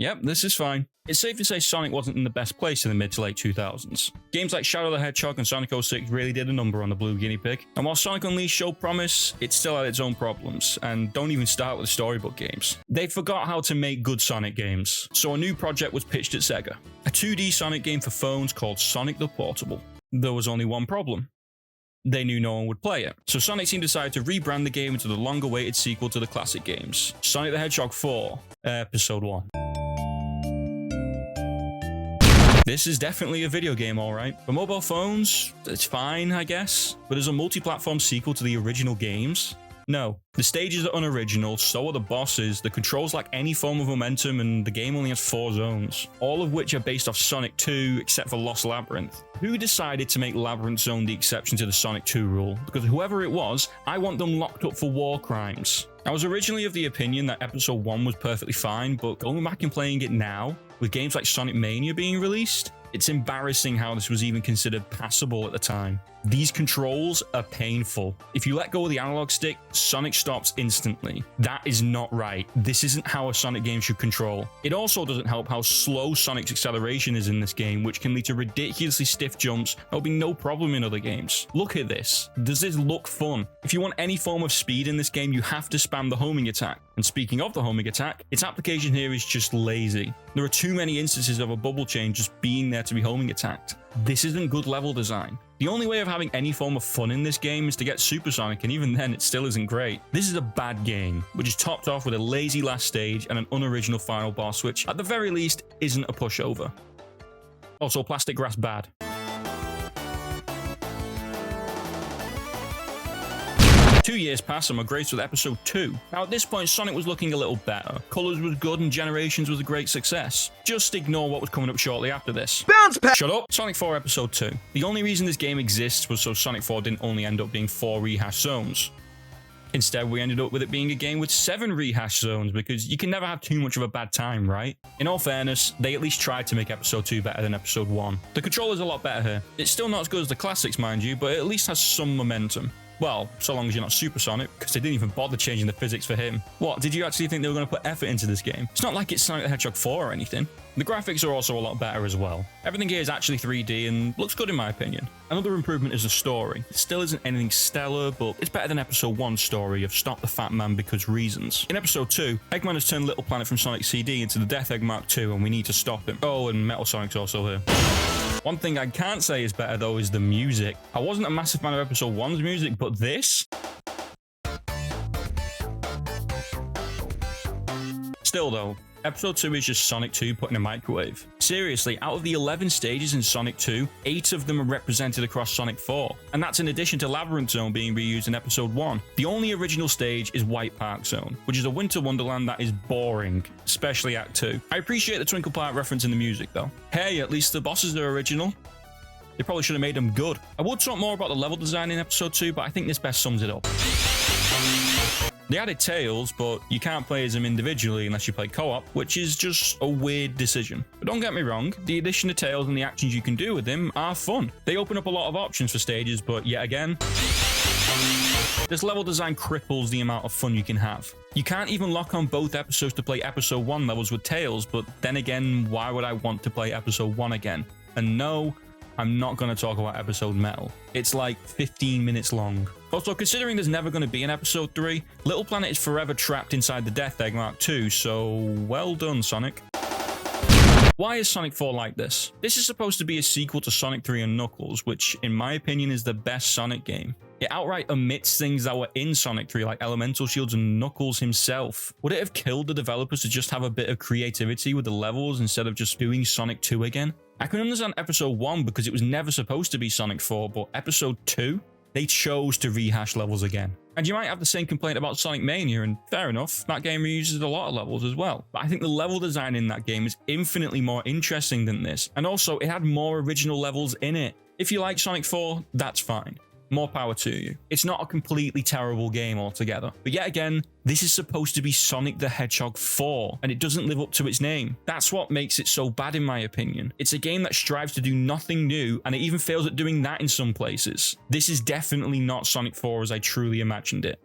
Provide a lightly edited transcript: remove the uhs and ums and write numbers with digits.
Yep, this is fine. It's safe to say Sonic wasn't in the best place in the mid to late 2000s. Games like Shadow the Hedgehog and Sonic 06 really did a number on the Blue Guinea Pig, and while Sonic Unleashed showed promise, it still had its own problems, and don't even start with the storybook games. They forgot how to make good Sonic games, so a new project was pitched at Sega. A 2D Sonic game for phones called Sonic the Portable. There was only one problem. They knew no one would play it. So Sonic Team decided to rebrand the game into the long-awaited sequel to the classic games, Sonic the Hedgehog 4, Episode 1. This is definitely a video game, alright. For mobile phones, it's fine, I guess. But as a multi-platform sequel to the original games, no. The stages are unoriginal, so are the bosses, the controls lack any form of momentum, and the game only has 4 zones, all of which are based off Sonic 2, except for Lost Labyrinth. Who decided to make Labyrinth Zone the exception to the Sonic 2 rule? Because whoever it was, I want them locked up for war crimes. I was originally of the opinion that Episode 1 was perfectly fine, but going back and playing it now, with games like Sonic Mania being released, it's embarrassing how this was even considered passable at the time. These controls are painful. If you let go of the analog stick, Sonic stops instantly. That is not right. This isn't how a Sonic game should control. It also doesn't help how slow Sonic's acceleration is in this game, which can lead to ridiculously stiff jumps that will be no problem in other games. Look at this. Does this look fun? If you want any form of speed in this game, you have to spam the homing attack. And speaking of the homing attack, its application here is just lazy. There are too many instances of a bubble chain just being there to be homing attacked. This isn't good level design. The only way of having any form of fun in this game is to get Supersonic, and even then it still isn't great. This is a bad game, which is topped off with a lazy last stage and an unoriginal final boss, which at the very least isn't a pushover. Also, plastic grass bad. 2 years pass and we're graced with Episode 2. Now at this point, Sonic was looking a little better. Colors was good and Generations was a great success. Just ignore what was coming up shortly after this. Bounce back! Shut up! Sonic 4 Episode 2. The only reason this game exists was so Sonic 4 didn't only end up being 4 rehash zones. Instead, we ended up with it being a game with 7 rehash zones, because you can never have too much of a bad time, right? In all fairness, they at least tried to make Episode 2 better than Episode 1. The controller's a lot better here. It's still not as good as the classics, mind you, but it at least has some momentum. Well, so long as you're not Supersonic, because they didn't even bother changing the physics for him. What, did you actually think they were going to put effort into this game? It's not like it's Sonic the Hedgehog 4 or anything. The graphics are also a lot better as well. Everything here is actually 3D and looks good in my opinion. Another improvement is the story. It still isn't anything stellar, but it's better than Episode 1's story of Stop the Fat Man because reasons. In Episode 2, Eggman has turned Little Planet from Sonic CD into the Death Egg Mark II, and we need to stop him. Oh, and Metal Sonic's also here. One thing I can't say is better though is the music. I wasn't a massive fan of Episode 1's music, but this? Still though, Episode 2 is just Sonic 2 put in a microwave. Seriously, out of the 11 stages in Sonic 2, 8 of them are represented across Sonic 4. And that's in addition to Labyrinth Zone being reused in Episode 1. The only original stage is White Park Zone, which is a winter wonderland that is boring, especially Act 2. I appreciate the Twinkle Park reference in the music though. Hey, at least the bosses are original. They probably should have made them good. I would talk more about the level design in Episode 2, but I think this best sums it up. They added Tails, but you can't play as them individually unless you play co-op, which is just a weird decision. But don't get me wrong, the addition of Tails and the actions you can do with him are fun. They open up a lot of options for stages, but yet again, this level design cripples the amount of fun you can have. You can't even lock on both episodes to play Episode 1 levels with Tails, but then again, why would I want to play Episode 1 again? And no, I'm not going to talk about Episode Metal. It's like 15 minutes long. Also, considering there's never going to be an Episode 3, Little Planet is forever trapped inside the Death Egg Mark II, so well done, Sonic. Why is Sonic 4 like this? This is supposed to be a sequel to Sonic 3 and Knuckles, which in my opinion is the best Sonic game. It outright omits things that were in Sonic 3 like Elemental Shields and Knuckles himself. Would it have killed the developers to just have a bit of creativity with the levels instead of just doing Sonic 2 again? I can understand Episode 1 because it was never supposed to be Sonic 4, but Episode 2? They chose to rehash levels again. And you might have the same complaint about Sonic Mania, and fair enough, that game reuses a lot of levels as well. But I think the level design in that game is infinitely more interesting than this, and also it had more original levels in it. If you like Sonic 4, that's fine. More power to you. It's not a completely terrible game altogether. But yet again, this is supposed to be Sonic the Hedgehog 4, and it doesn't live up to its name. That's what makes it so bad in my opinion. It's a game that strives to do nothing new, and it even fails at doing that in some places. This is definitely not Sonic 4 as I truly imagined it.